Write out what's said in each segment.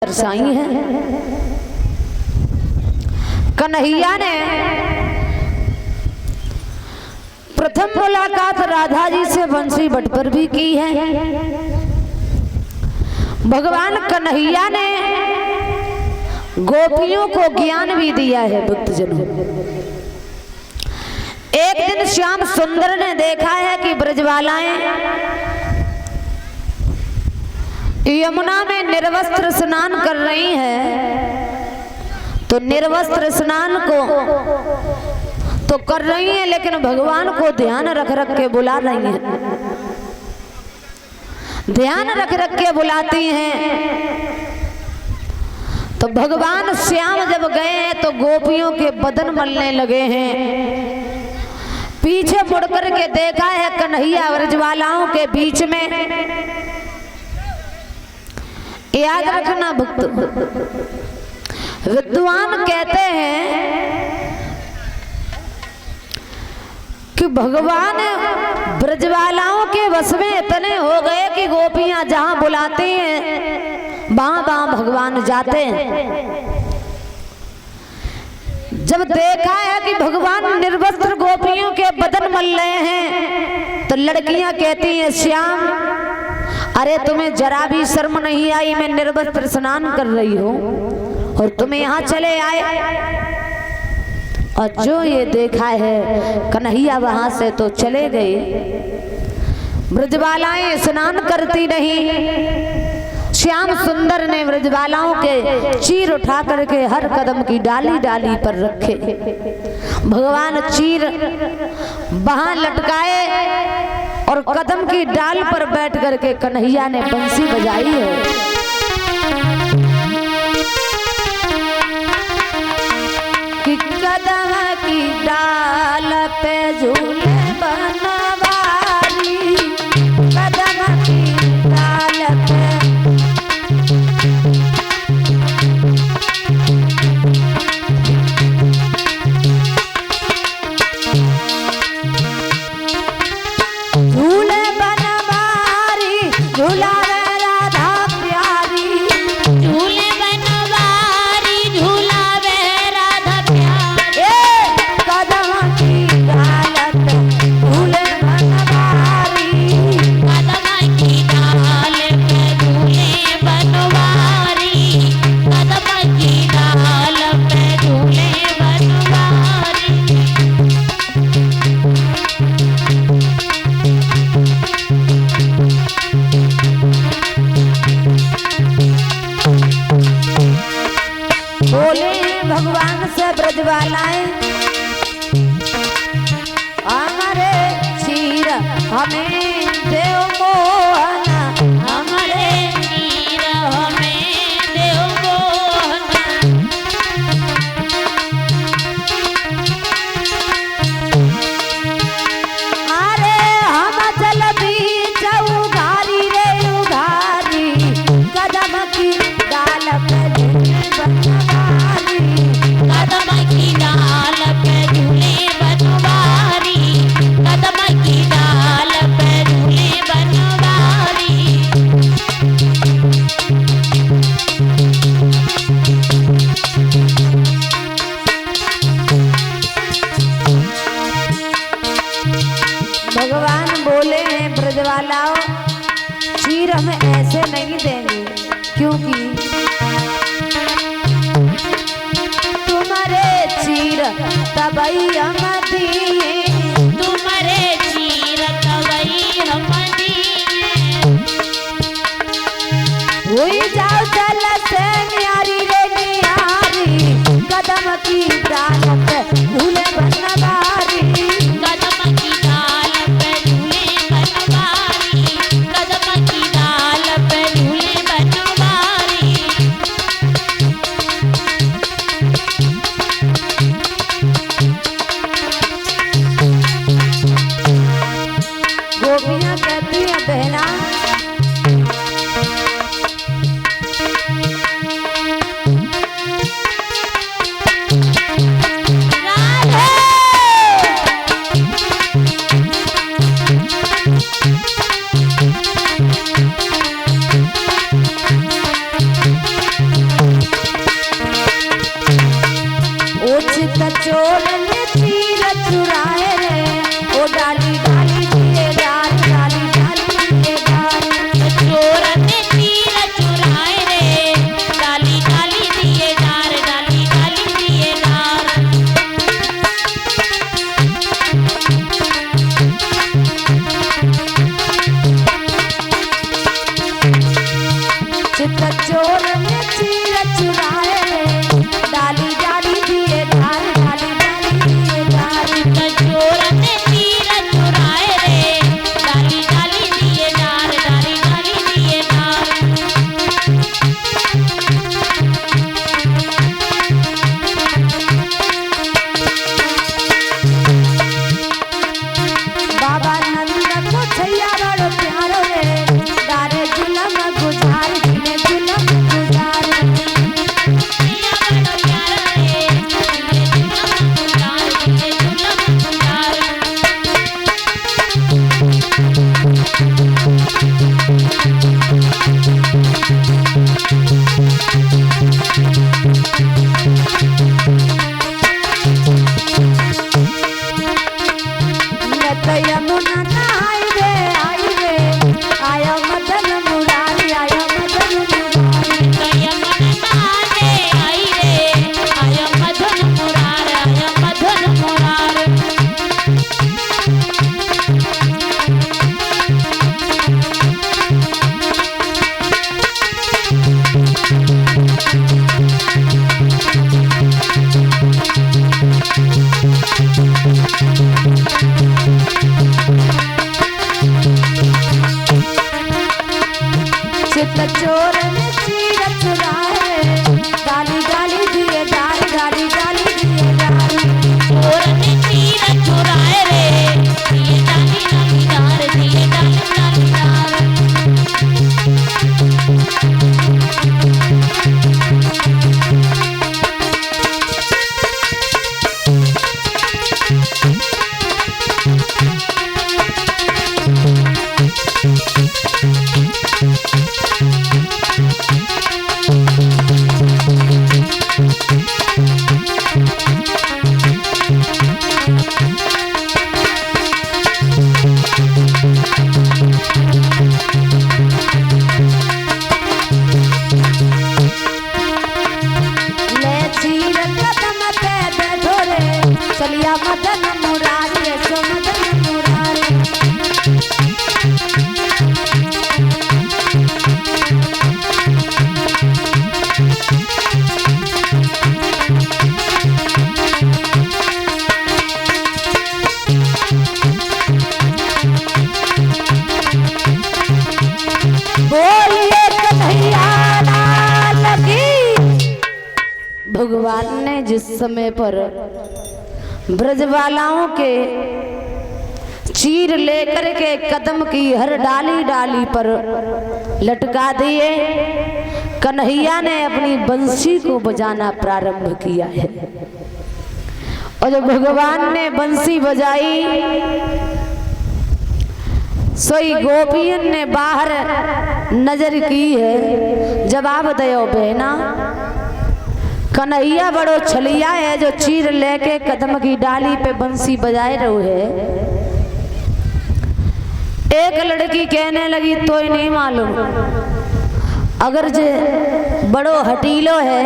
दर्शाई है। कन्हैया ने प्रथम मुलाकात राधा जी से बंसी बट पर भी की है। भगवान कन्हैया ने गोपियों को ज्ञान भी दिया है भक्तजनों। एक दिन श्याम सुंदर ने देखा है कि ब्रजबालाएं यमुना में निर्वस्त्र स्नान कर रही हैं, तो निर्वस्त्र स्नान को तो कर रही हैं लेकिन भगवान को ध्यान रख रख के बुला रही हैं, ध्यान रख रख के बुलाती हैं। तो भगवान श्याम जब गए हैं तो गोपियों के बदन मलने लगे हैं। पीछे मुड़ कर के देखा है कन्हैया ब्रजबालाओं के बीच में। याद रखना भक्त, विद्वान कहते हैं कि भगवान ब्रजबालाओं के वश में इतने हो गए कि गोपियां जहां बुलाती हैं वहां वहां भगवान जाते हैं। जब देखा है कि भगवान निर्वस्त्र गोपियों के बदन मल रहे हैं तो लड़कियां कहती हैं श्याम, अरे तुम्हें जरा भी शर्म नहीं आई, मैं निर्वस्त्र स्नान कर रही हूँ और तुम्हें यहाँ चले आए। और जो ये देखा है कन्हैया वहां से तो चले गए। ब्रजबालाएं स्नान करती नहीं। श्याम सुंदर ने ब्रजबालाओं के चीर उठा करके हर कदम की डाली डाली पर रखे। भगवान चीर वहां लटकाए और कदम की डाल पर बैठ करके कन्हैया ने बंसी बजाई है। कि कदम की डाल पे झूले बनवारी, कदम की डाल पे भगवान से ब्रजबालाएं, हमारे चीर हमें देव मोहन, हमारे चीर हमें देव मोहन। अरे हम चल बीच उघारी रे उघारी, कदम की डाल पे बनवारी, कदम की डाल पे झूले बनवारी, कदम की डाल पे झूले बनवारी। भगवान बोले हैं ब्रजबालाओ, चीर हम ऐसे नहीं देंगे क्योंकि तुम्हारे चीर तबई हम दिए, तुम्हारे चीर तबई हम दिए। हुई जाओ चल से न्यारी रे न्यारी, कदम की डाल पे झूले बनवारी, कदम की डाल पे झूले बनवारी, कदम की डाल पे झूले बनवारी। चोर ने तीर चुराए रे, ओ डाली डाली दिए डार, डाली डाली दिए डार। चोर ने तीर चुराए रे, डाली डाली दिए डार, डाली डाली दिए डार। चित चोर ने तीर चुराए रे, डाली डाली दिए डार, डाली डाली दिए डार। चोर ने तीर चुराए रे, डाली डाली दिए डार, डाली डाली दिए डार। बाबा नंद को छैया बड़ो प्यारो रे, डारे जुलम गुजार, जिने जुलम गुजार। मैया बड़ो प्यारा रे, जिने जुलम गुजार, जिने जुलम गुजार। नत यमुना नहाई रे, आई रे, आया मदन मुरारी, आया मदन मुरारी। यमुना नहाने आई रे, आया मदन मुरार, आया मदन मुरार। चित चोर ने तीर चुराए रे, डाली डाली दिए डार, डाली डाली दिए डार। चोर ने तीर चुराए रे, दिए डाली डाली डार, दिए डाली डाली डार। ले तीर कदम पे बैठो रे, चलिया मदन मुरारी, सो मदन मुरारी। बोलिए कन्हैया लाल की। भगवान ने जिस समय पर ब्रजबालाओं के चीर लेकर के कदम की हर डाली डाली पर लटका दिए, कन्हैया ने अपनी बंसी को बजाना प्रारंभ किया है। और जब भगवान ने बंसी बजाई, सोई गोपियन ने बाहर नजर की है, जवाब दयो बहना। कन्हैया बड़ो छलिया है जो चीर लेके कदम की डाली पे बंसी बजाए रहो है। एक लड़की कहने लगी तो ही नहीं मालूम, अगर जे बड़ो हटीलो है,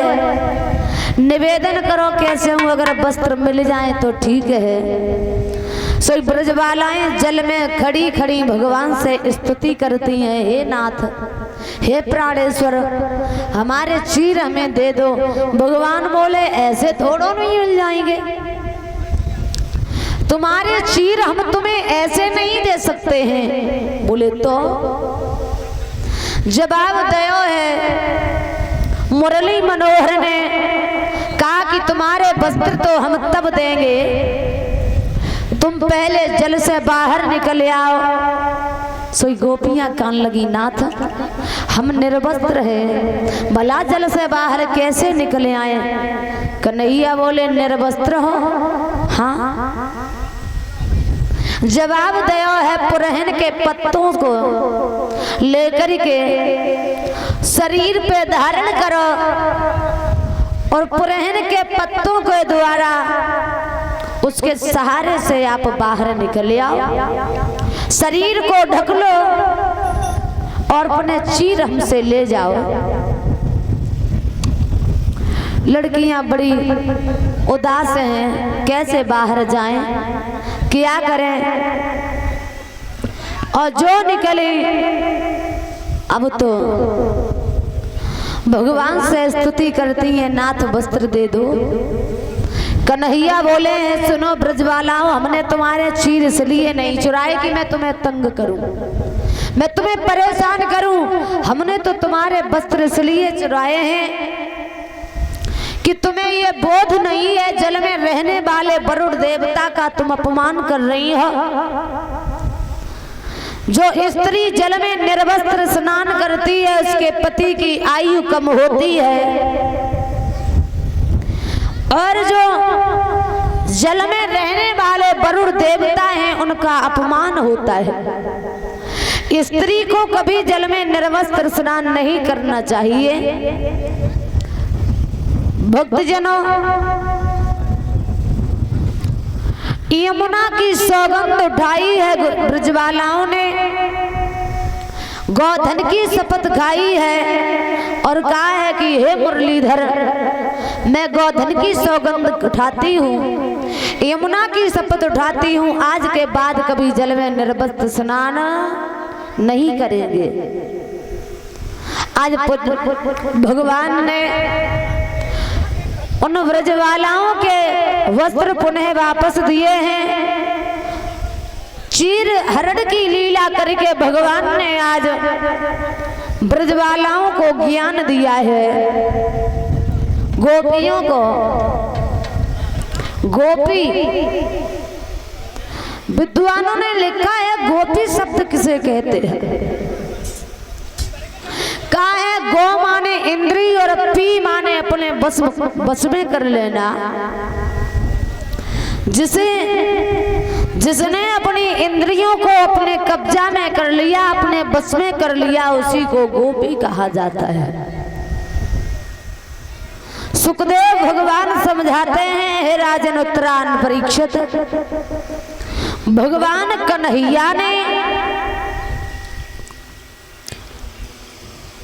निवेदन करो कैसे हूँ, अगर वस्त्र मिल जाए तो ठीक है। सो ब्रजबालाएं जल में खड़ी खड़ी भगवान से स्तुति करती हैं, हे नाथ, हे प्राणेश्वर, हमारे चीर हमें दे दो। भगवान बोले ऐसे थोड़ो नहीं मिल जाएंगे, तुम्हारे चीर हम तुम्हें ऐसे नहीं दे सकते हैं। बोले तो जवाब दयो है, मुरली मनोहर ने कहा कि तुम्हारे वस्त्र तो हम तब देंगे, तुम पहले जल से बाहर निकल आओ। सोई गोपियां कान लगी, नाथ हम निर्वस्त्र है, भला जल से बाहर कैसे निकले आए। कन्हैया बोले निर्वस्त्र हो? हाँ। जवाब दयो है, पुरहन के पत्तों को लेकर के शरीर पे धारण करो और पुरहन के पत्तों के द्वारा उसके सहारे से आप बाहर निकल आओ, शरीर को ढक लो और अपने चीर हमसे ले जाओ। लड़कियां बड़ी उदास हैं, कैसे बाहर जाएं, क्या करें। और जो निकले अब तो भगवान से स्तुति करती हैं, नाथ वस्त्र दे दो। कन्हैया बोले हैं, सुनो ब्रजवालाओ, हमने तुम्हारे चीर इसलिए नहीं चुराए कि मैं तुम्हें तंग करूं, मैं तुम्हें परेशान करूं। हमने तो तुम्हारे वस्त्र इसलिए चुराए हैं कि तुम्हें ये बोध नहीं है जल में रहने वाले वरुण देवता का तुम अपमान कर रही हो। जो स्त्री जल में निर्वस्त्र स्नान करती है उसके पति की आयु कम होती है, और जो जल में रहने वाले वरुण देवता हैं उनका अपमान होता है। स्त्री को कभी जल में निर्वस्त्र स्नान नहीं करना चाहिए। भक्तजनों, यमुना की सौगंध उठाई है ब्रजवालाओं ने, गोधन की शपथ खाई है और कहा है कि हे मुरलीधर, मैं गोधन की सौगंध उठाती हूँ, यमुना की शपथ उठाती हूँ, आज के बाद कभी जल में निर्वस्त्र स्नान नहीं करेंगे। आज भगवान ने उन व्रजवालाओं के वस्त्र पुनः वापस दिए हैं। चीर हरण की लीला करके भगवान ने आज ब्रजवालाओं को ज्ञान दिया है। गोपियों को, गोपी विद्वानों ने लिखा है गोपी शब्द किसे कहते हैं। कहा है गो माने इंद्री और पी माने अपने बस में कर लेना। जिसने अपनी इंद्रियों को अपने कब्जा में कर लिया, अपने बस में कर लिया, उसी को गोपी कहा जाता है। सुखदेव भगवान समझाते हैं, हे राजन उत्तरायण परीक्षित, भगवान कन्हैया ने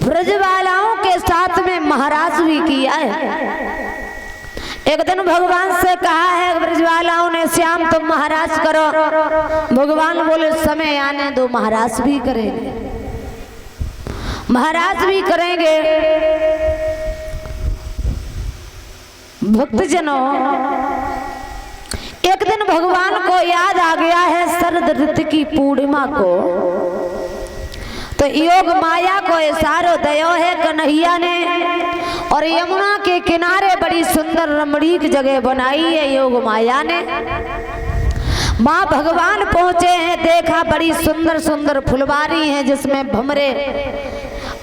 ब्रजवालाओं के साथ में महाराज भी किया है। एक दिन भगवान से कहा है ब्रजवालाओं ने, श्याम तुम महाराज करो। भगवान बोले समय आने दो, महाराज भी करेंगे, महाराज भी करेंगे। भक्तजनों, एक दिन भगवान को याद आ गया है शरद ऋतु की पूर्णिमा को, तो योग माया को इशारो दयो है कन्हैया ने, और यमुना के किनारे बड़ी सुंदर रमणीक जगह बनाई है योग माया ने। माँ भगवान पहुंचे हैं, देखा बड़ी सुंदर सुंदर फुलवारी है जिसमें भमरे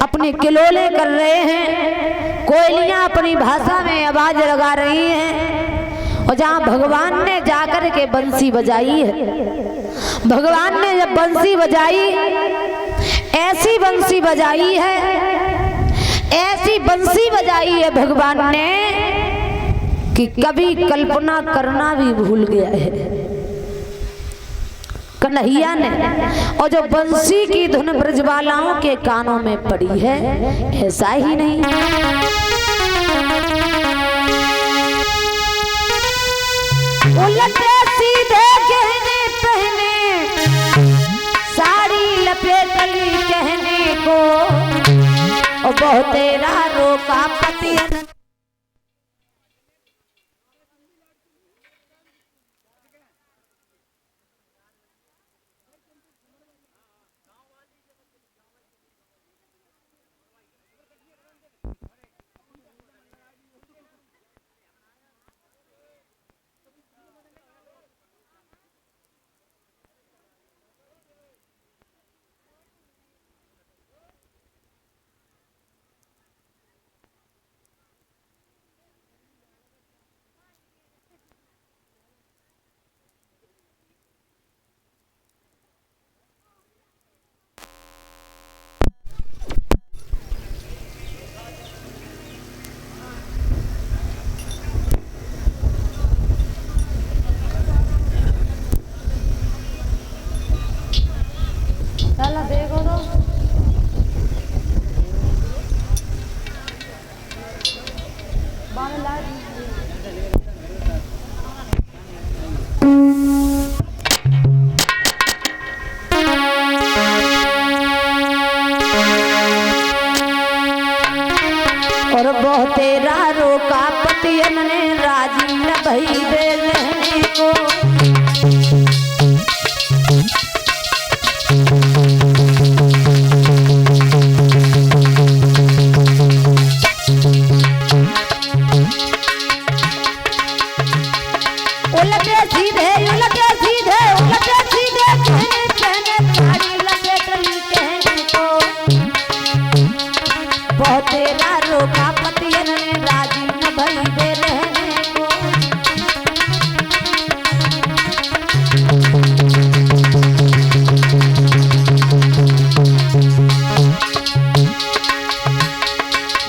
अपने किलोले कर रहे हैं, कोयलियां अपनी भाषा में आवाज लगा रही हैं। और जहाँ भगवान ने जाकर के बंसी बजाई है, भगवान ने जब बंसी बजाई, ऐसी बंसी बजाई है, ऐसी बंसी बजाई है भगवान ने कि कभी कल्पना करना भी भूल गया है कन्हैया ने। और जो बंसी की धुन ब्रजवालाओं के कानों में पड़ी है, ऐसा ही नहीं। उलटे सीधे गहने पहने, साड़ी लपेटली कहने को, और बहुत तेरा रोका पति। और बहुत तेरा रोका पतियन ने राजी न भई दे रहने को। उलटे सीधे उलटे सीधे उलटे सीधे कहने कहने साड़ी लपेट ली कहने को। बहुत तेरा रोका पतियन ने राजी न भई दे रहने को।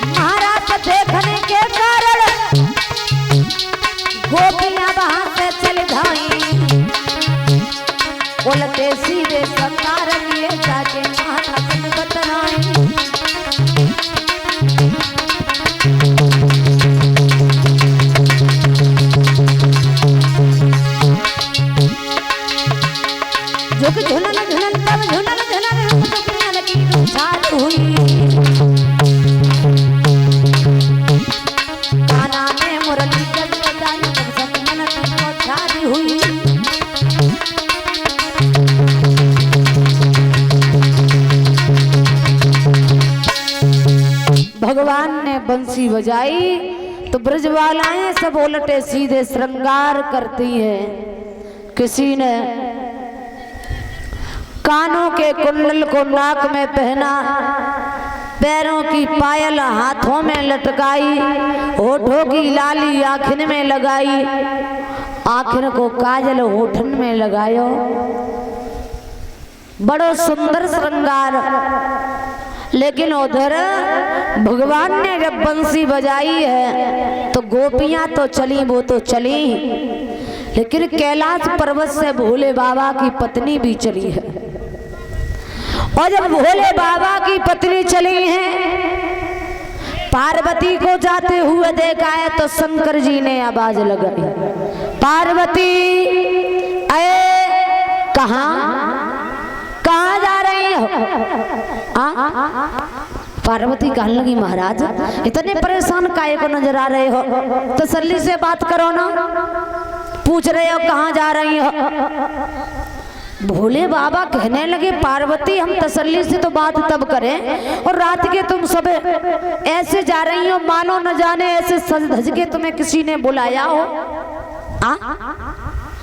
महाराज देखने के कारण गोपियां वहां से चल धाई। उलटे सीधे सरकार लिए जाके महाराज ने बतलाई। झुक झुनन झुनन तब झुनन झुनन गोपियां लगी रुझान हुई। काना में मुरली जब बजाई तब सब मन की बौछारी हुई। भगवान ने बंसी बजाई तो ब्रजवालाएं सब उलटे सीधे श्रृंगार करती हैं। किसी ने कानों के कुंडल को नाक में पहना, पैरों की पायल हाथों में लटकाई, होठों की लाली आँखिन में लगाई, आँखिन को काजल होठन में लगायो। बड़ो सुंदर श्रृंगार। लेकिन उधर भगवान ने जब बंसी बजाई है तो गोपियां तो चली, वो तो चली, लेकिन कैलाश पर्वत से भोले बाबा की पत्नी भी चली है। और जब भोले बाबा की पत्नी चली है, पार्वती को जाते हुए देखा है तो शंकर जी ने आवाज लगाई, पार्वती अये कहाँ जा रही हो? पार्वती कहने लगी महाराज इतने परेशान काहे को नजर आ रहे हो? तसल्ली से बात करो ना, पूछ रहे हो कहाँ जा रही हो? भोले बाबा कहने लगे पार्वती हम तसल्ली से तो बात तब करें, और रात के तुम सब ऐसे जा रही हो मानो न जाने ऐसे सज धज के तुम्हें किसी ने बुलाया हो।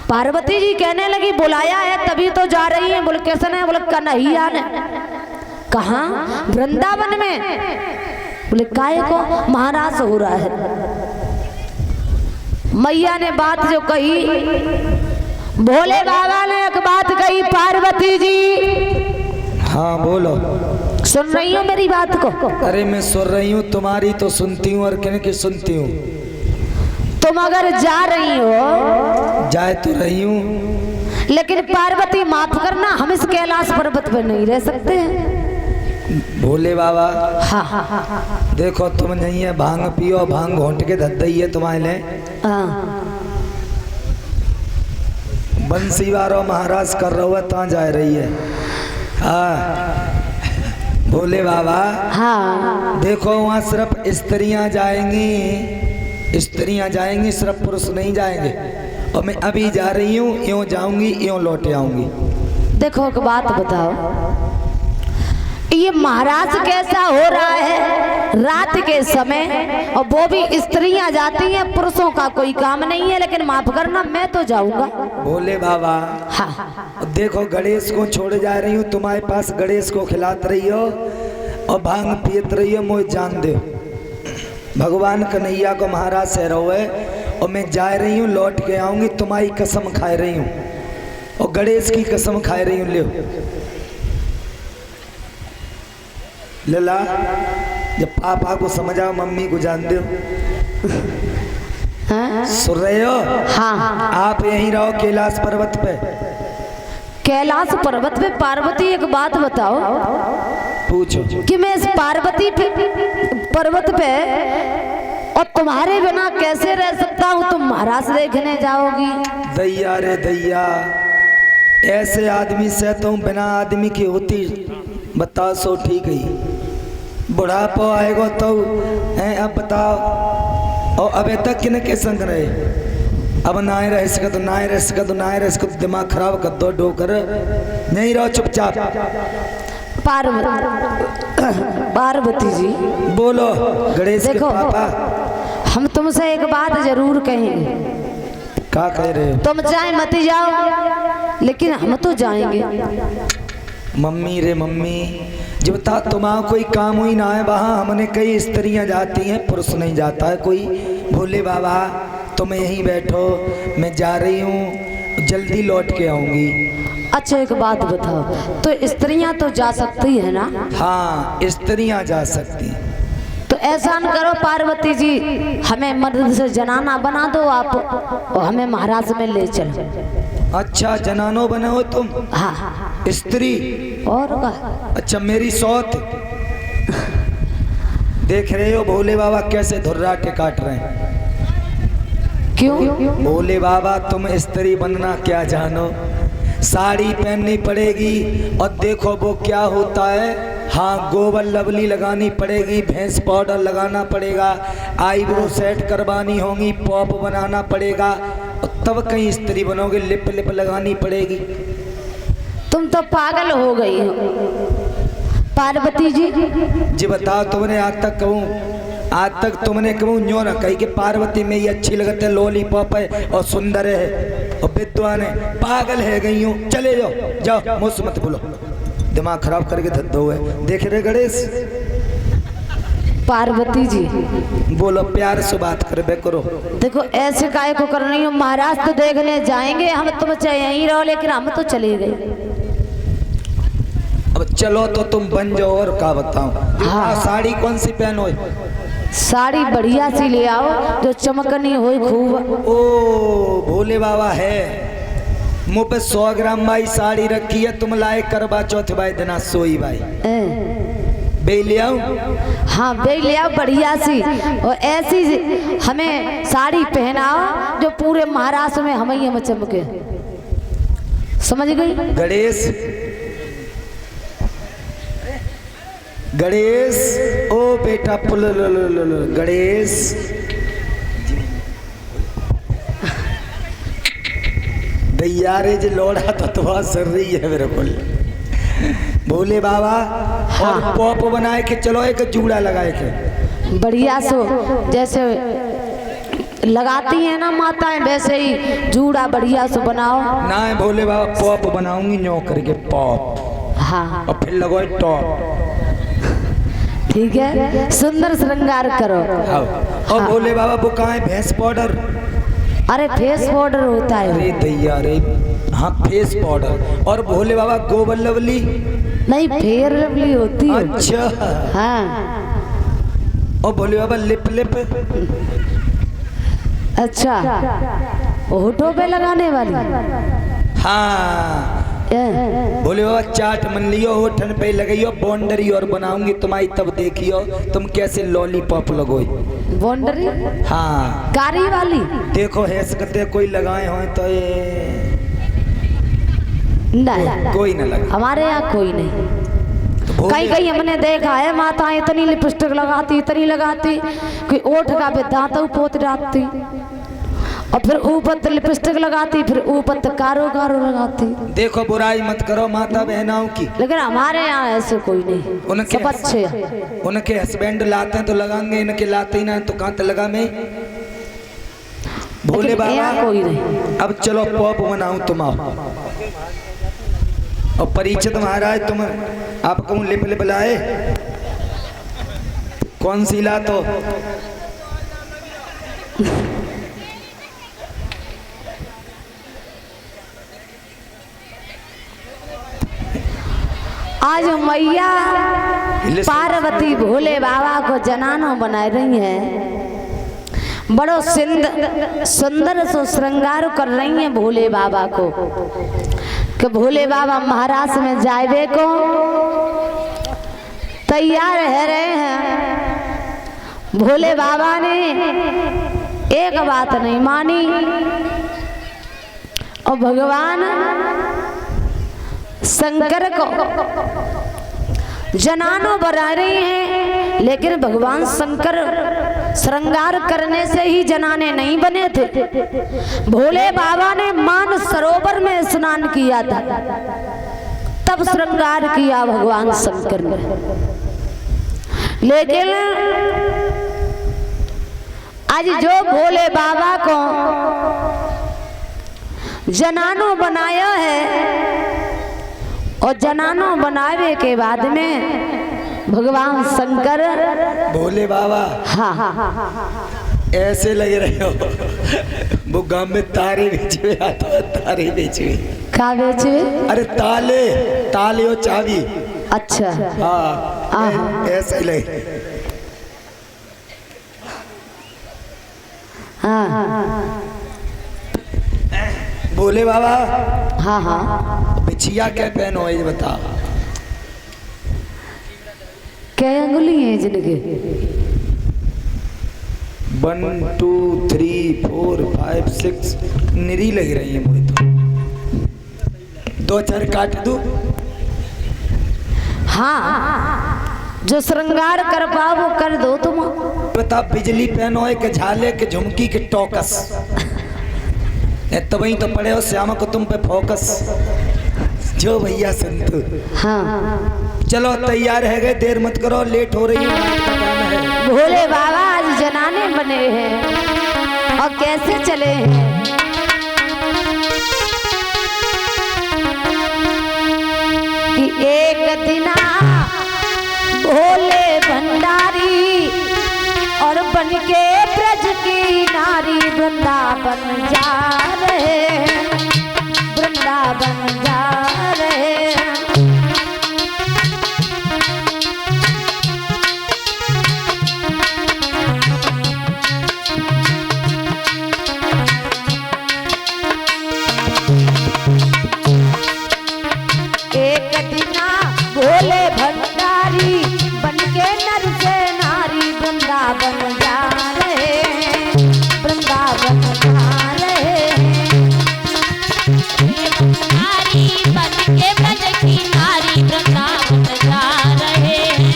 पार्वती जी कहने लगी बुलाया है तभी तो जा रही है। बोले कैसे ने? बोले कन्हैया ने। कहाँ? वृंदावन में। बोले काहे को? महाराज हो रहा है। मैया ने बात जो कही, भोले बाबा ने एक बात कही, पार्वती जी। हाँ बोलो। सुन रही हो मेरी बात को? अरे मैं सुन रही हूँ, तुम्हारी तो सुनती हूँ और किन की सुनती हूँ। तुम अगर जा रही हो, जाए तो रही हूँ, लेकिन पार्वती माफ करना हम इस कैलाश पर्वत पर नहीं रह सकते हैं। भोले बाबा हाँ। देखो तुम नहीं है, भांग पियो, भांग घोंट के धद दई है तुम्हारे लिए। बंसी वारो महाराज कर रहा है तहाँ जा रही है। हाँ भोले बाबा। हाँ देखो वहाँ सिर्फ स्त्रियाँ जाएंगी, स्त्रियाँ जाएंगी, सिर्फ पुरुष नहीं जाएंगे। और मैं अभी जा रही हूँ, यूँ जाऊंगी यूँ लौट आऊंगी। देखो एक बात बताओ, ये महाराज कैसा हो रहा है रात के समय, और वो भी स्त्रियां जाती हैं, पुरुषों का कोई काम नहीं है। लेकिन माफ करना मैं तो जाऊंगा। भोले बाबा हाँ। देखो गणेश को छोड़ जा रही हूँ, तुम्हारे पास गणेश को खिलात रही हो और भांग पियत रही हो, मुझे जान दो। भगवान कन्हैया को महाराज से रहो है, और मैं जा रही हूँ लौट के आऊंगी, तुम्हारी कसम खा रही हूँ और गणेश की कसम खा रही हूँ। ले लला, जब पापा को समझाओ मम्मी को जान दो। सुन रहे हो? हाँ। आप यहीं रहो कैलाश पर्वत पे। कैलाश पर्वत पे पार्वती एक बात बताओ, पूछो। कि मैं इस पार्वती पर्वत पे और तुम्हारे बिना कैसे रह सकता हूँ, तुम महाराज देखने जाओगी। दैया रे दैया, ऐसे आदमी से तुम बिना आदमी की होती, बताओ सो ठीक है। बुढ़ापा आएगा तो अब बताओ, और अबे तक किन के संग रहे, अब ना ही रह सका तो ना ही रह सका तो ना ही रह सका, दिमाग खराब कर दो डोकर, नहीं रहो चुपचाप। पार्वती जी बोलो गणेश के पापा। हम तुमसे एक बात जरूर कहेंगे। क्या कह रहे हो? तुम चाहे मत जाओ, लेकिन हम तो जाएंगे। मम्मी रे मम्मी, जब तक तुम्हारा कोई काम ही ना है, वहाँ हमने कई स्त्रियां जाती हैं, पुरुष नहीं जाता है कोई। भोले बाबा तुम यहीं बैठो, मैं जा रही हूँ, जल्दी लौट के आऊंगी। अच्छा एक बात बताओ, तो स्त्रियां तो जा सकती है ना? हाँ स्त्रियां जा सकती हैं। तो ऐसा न करो पार्वती जी, हमें मर्द से जनाना बना दो आप, और हमें महाराज में ले चलो। अच्छा जनानो बने हो तुम? हाँ स्त्री। और का? अच्छा मेरी सौत। देख रहे हो भोले बाबा कैसे धुर्राटे काट रहे हैं। क्यों? भोले बाबा तुम स्त्री बनना क्या जानो, साड़ी पहननी पड़ेगी, और देखो वो क्या होता है, हाँ गोबर लवली लगानी पड़ेगी, भैंस पाउडर लगाना पड़ेगा, आईब्रो सेट करवानी होगी, पॉप बनाना पड़ेगा, और तब कहीं स्त्री बनोगे, लिप लिप लगानी पड़ेगी। तुम तो पागल हो गई हो पार्वती जी। जी बताओ, तुमने आज तक तुमने कहूँ न्यों ना कही कि पार्वती में ये अच्छी लगते, लॉलीपॉप है और सुंदर है और विद्वान है, पागल है गई हूँ। चले जाओ जाओ, मुझसे मत बोलो, दिमाग खराब करके धद्दो है। देख रहे गणेश? पार्वती जी बोलो, प्यार से बात कर करो। देखो ऐसे काय को कर रही हूँ, महाराज तो देखने जाएंगे, हम तुम चाहे यहीं रहो, लेकिन हम तो चले गए। अब चलो तो तुम बन जाओ, और क्या बताऊं। हाँ। साड़ी कौन सी पहनो? साड़ी बढ़िया सी ले आओ जो चमकनी हो खूब। ओ भोले बाबा है, मुँह पे 100 ग्राम भाई साड़ी रखी है, तुम लाए करवा चौथ भाई दिना सोई भाई बे ले आओ। हाँ बे ले आओ बढ़िया सी, और ऐसी हमें साड़ी पहनाओ जो पूरे महाराष्ट्र में हम चमके। समझ गई? गणेश गणेश, ओ बेटा पुल गणेश, दैया रे जी लोड़ा तो सर रही है मेरे को। भोले बाबा और पॉप बनाए के चलो, एक जूड़ा लगाए के बढ़िया सो, जैसे लगाती है ना माताएं वैसे ही जूड़ा बढ़िया सो बनाओ ना। है भोले बाबा पॉप बनाऊंगी न्यो करके पॉप। हाँ और फिर लगो टॉप। ठीक है, सुंदर श्रृंगार करो। और भोले बाबा वो कहाँ है? भैंस पाउडर। अरे फेस पाउडर होता है। अरे दैया रे, हाँ फेस पाउडर। और भोले बाबा गोबर लवली नहीं, फेयर लवली होती है। अच्छा हाँ। और भोले बाबा लिप लिप। अच्छा, होठों पे लगाने वाली। हाँ भोले बाबा चाट मन लियो, होठन पे लगाइयो, बाउंड्री और बनाऊंगी तुम्हारी, तब देखियो तुम कैसे लॉलीपॉप लगोई। बाउंड्री? हाँ कारी वाली। देखो है सकते कोई लगाए हो तो ये नहीं, कोई ना लगा, हमारे यहाँ कोई नहीं। तो कहीं कहीं हमने देखा है माताएं इतनी लिपस्टिक लगाती, इतनी लगाती कि ओठ का भी दांत पोत डालती, और फिर ऊपर लिपस्टिक लगाती, फिर ऊपर कारो कारो लगाती। देखो बुराई मत करो माता बहनाओं की, लेकिन हमारे यहाँ ऐसे कोई नहीं, उनके सब अच्छे हैं। उनके हस्बैंड लाते हैं तो लगाएंगे, इनके लाते ही ना तो कहाँ तक लगा मैं। भोले लेकिन बाबा यहाँ कोई नहीं। अब चलो पॉप बनाऊं तुम आओ। और परिचित महाराज तुम आप कहूँ लिप लिप लाए, कौन सी ला तो आज मैया पार्वती भोले बाबा को जनानो बना रही हैं, बड़ो सुंदर सो श्रृंगार कर रही हैं भोले बाबा को, कि भोले बाबा महाराज में जाए को तैयार है रहे हैं। भोले बाबा ने एक बात नहीं मानी और भगवान शंकर को जनानो बना रही हैं, लेकिन भगवान शंकर श्रृंगार करने से ही जनाने नहीं बने थे। भोले बाबा ने मान सरोवर में स्नान किया था, तब श्रृंगार किया भगवान शंकर ने। लेकिन आज जो भोले बाबा को जनानो बनाया है और जनानो बनावे के बाद में भगवान शंकर भोले बाबा ऐसे लग रहे हो वो गांव में तारे बेचे आता तारे बेचे का बेचे अरे ताले ताले और चाबी। अच्छा हाँ ऐसे लगे। हाँ भोले बाबा हाँ हाँ बिछिया क्या पहनो है ये बता। क्या अंगुली है जिनके 1 2 3 4 5 6 निरी लग रही है मुझे तो 2-4 काट दूं। हाँ जो श्रृंगार कर पाओ वो कर दो तुम। बता बिजली पहनो है कि झाले के झुमकी के टोकस तब तो पड़े हो श्यामा को तुम पे फोकस जो भैया संतु। हाँ चलो तैयार है गए, देर मत करो, लेट हो रही है। भोले बाबा आज जनाने बने हैं और कैसे चले हैं। कि एक दिना भोले भंडारी और बनके ब्रज की नारी वृंदावन जा रहे हैं, वृंदावन जा रहे हैं। एक दिना भोले भंडारी बनके नर से नारी वृंदावन जा रहे हैं, वृंदावन जा रहे हैं। नारी बनके ब्रज की नारी वृंदावन जा रहे हैं,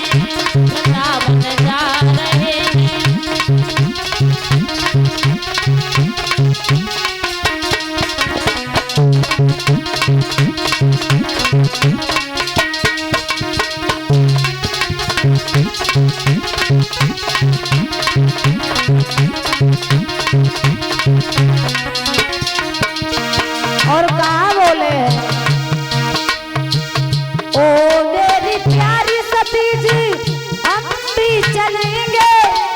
वृंदावन जा रहे हैं। और कहा बोले ओ मेरी प्यारी सती जी हम भी चलेंगे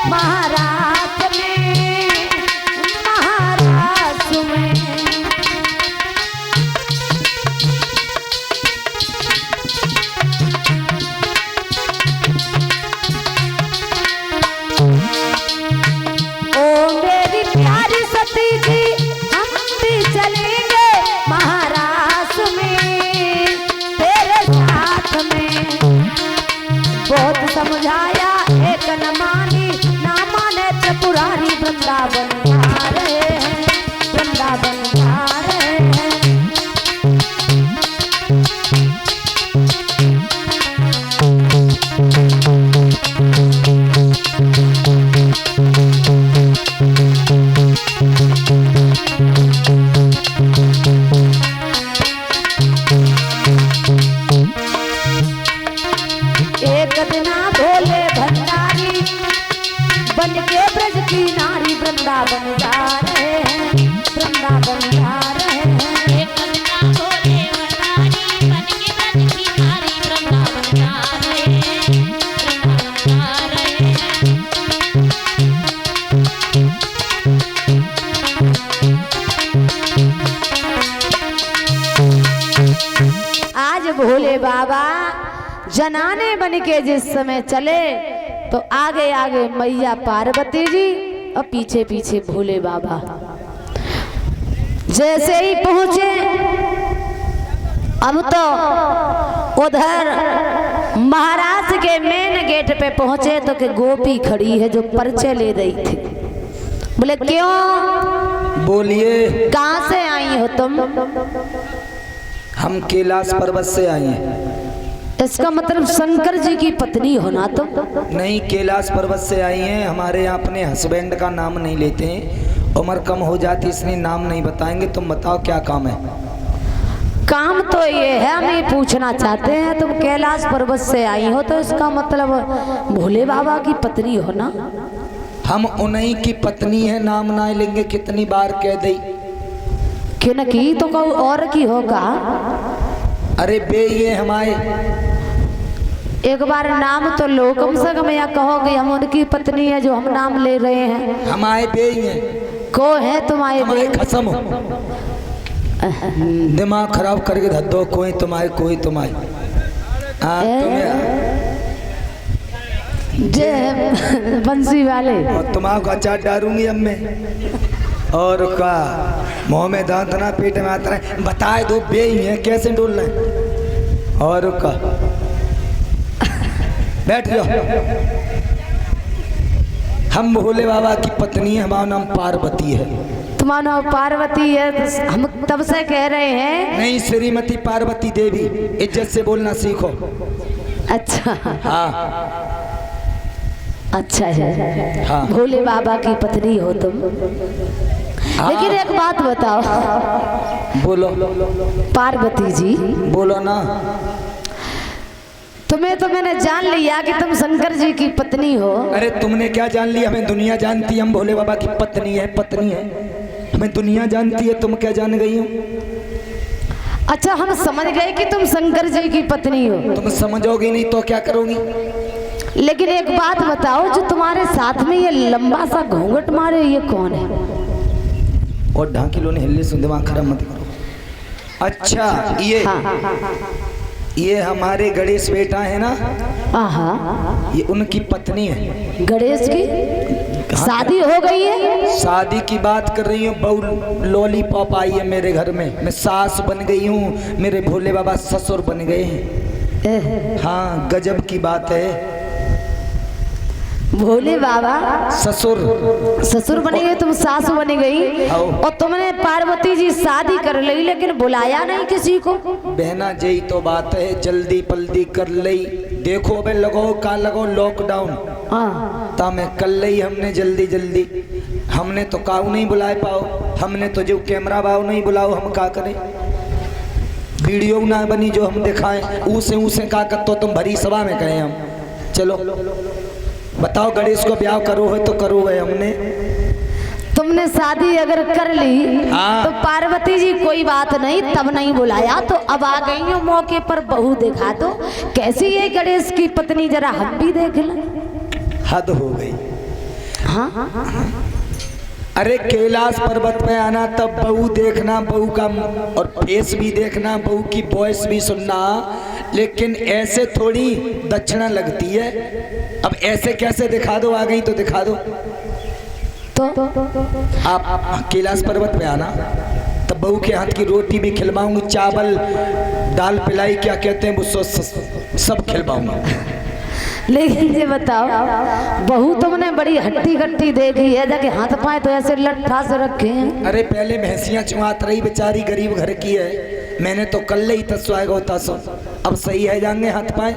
महाराज में, महाराज में। ओ मेरी प्यारी सती जी हम भी चलेंगे महाराज में, तेरे साथ में। बहुत समझाया एक न मानी, ना माने त्रिपुरारी वृंदावन जा रहे हैं, वृंदावन जा रहे हैं। एक दिना भोले भंडारी बनके ब्रज की नारी वृंदावन जा रहे हैं, वृंदावन जा रहे हैं। एक दिना भोले भंडारी बनके ब्रज की नारी वृंदावन जा रहे हैं, वृंदावन जा रहे हैं। आज भोले बाबा जनाने बन के जिस समय चले तो आगे आगे मैया पार्वती जी और पीछे पीछे भोले बाबा। जैसे ही पहुंचे अब तो उधर महाराज के मेन गेट पे पहुंचे तो के गोपी खड़ी है जो परिचय ले रही थी। बोले क्यों, बोलिए। कहाँ से आई हो तुम? हम कैलाश पर्वत से आए हैं। इसका मतलब शंकर जी की पत्नी हो ना तुम? नहीं, कैलाश पर्वत से आई हैं। हमारे यहाँ अपने हस्बैंड का नाम नहीं लेते हैं, उम्र कम हो जाती इसलिए नाम नहीं बताएंगे। तुम बताओ क्या काम है? काम तो ये है, हम ये पूछना चाहते हैं तुम कैलाश पर्वत से आई हो तो इसका मतलब भोले बाबा की पत्नी हो ना? हम उन्हीं की पत्नी है, नाम ना लेंगे। कितनी बार कह दी कि न की तो कोई और की होगा। अरे बे ये हमारे, एक बार नाम तो लो कम से कम, या कहोगे हम उनकी पत्नी है जो हम नाम ले रहे हैं। हमारे बे हैं। को है तुम्हारे हमारे बे? कसम हो, दिमाग खराब करके धर दो। कोई तुम्हारे कोई तुम्हारे। हाँ तुम्हें जे बंसी वाले और तुम्हारा अचार डालूंगी अब मैं। और का मुँह में दांत ना पेट में आता है। बताए दो बे ही है, कैसे डोलना है? और का बैठ जाओ। हम भोले बाबा की पत्नी है, हमारा नाम पार्वती है। तुम्हारा नाम पार्वती है तो हम तब से कह रहे हैं। नहीं, श्रीमती पार्वती देवी, इज्जत से बोलना सीखो। अच्छा हाँ अच्छा है। हाँ। भोले बाबा की पत्नी हो तुम। हाँ। लेकिन एक बात बताओ बोलो। पार्वती जी, बोलो ना। तुम्हें तो मैंने जान लिया कि तुम शंकर जी की पत्नी हो। अरे तुमने क्या जान लिया? हमें दुनिया जानती है हम भोले बाबा की पत्नी है, पत्नी है। हमें दुनिया जानती है, तुम क्या जान गई हो? अच्छा, हम समझ गए कि तुम शंकर जी की पत्नी हो। तुम समझोगी नहीं तो क्या करोगी? लेकिन एक बात बताओ, जो तुम्हारे साथ में ये लंबा सा घूंघट मारे ये कौन है? और ढांकी लो ने हिल्ले सुन, दिमाग खराब मत करो। अच्छा ये हमारे गणेश बेटा है ना, आहा, ये उनकी पत्नी है। गणेश की शादी हो गई है? शादी की बात कर रही हूँ। बहू लॉलीपॉप आई है मेरे घर में, मैं सास बन गई हूँ, मेरे भोले बाबा ससुर बन गए हैं। हाँ, गजब की बात है। भोले बाबा ससुर बनी गई, तुम सासू बनी गई, और तुमने पार्वती जी शादी कर ली, लेकिन बुलाया नहीं किसी को। बहना जई तो बात है, जल्दी पल्दी कर ली। देखो अबे लगो का लगो लॉकडाउन, ता मैं कर ली हमने जल्दी जल्दी। हमने तो काऊ नहीं बुलाए पाओ, हमने तो जो कैमरा बाव नहीं बुलाओ, हम का करें? वीडियो ना बनी जो हम दिखाएं, उसे का कर तो तुम भरी सभा में कहें हम। चलो बताओ, गणेश को ब्याह करो है तो करो है हमने। तुमने शादी अगर कर ली हाँ। तो पार्वती जी कोई बात नहीं, तब नहीं बुलाया तो अब आ गई हो मौके पर, बहू दिखा दो कैसी है गणेश की पत्नी, जरा हम भी देख लें। हद हो गई। हाँ अरे कैलाश पर्वत पे आना तब बहू देखना, बहू का और फेस भी देखना, बहू की वॉइस भी सुनना, लेकिन ऐसे थोड़ी दक्षिणा लगती है। अब ऐसे कैसे दिखा दो? आ गई तो दिखा दो। तो आप कैलाश पर्वत पे आना तब बहू के हाथ की रोटी भी खिलवाऊंगी, चावल दाल पिलाई क्या कहते हैं वो सब खिलवाऊंगा। लेकिन ये बताओ, बहू तुमने बड़ी हट्टी कट्टी देखी है, जाके हाथ पाए तो ऐसे लट्ठा से रखे हैं। अरे पहले भैंसियां चुआत रही, बेचारी गरीब घर की है, मैंने तो कल ही तस्वाएगा होता सो। अब सही है जाएंगे हाथ पाए।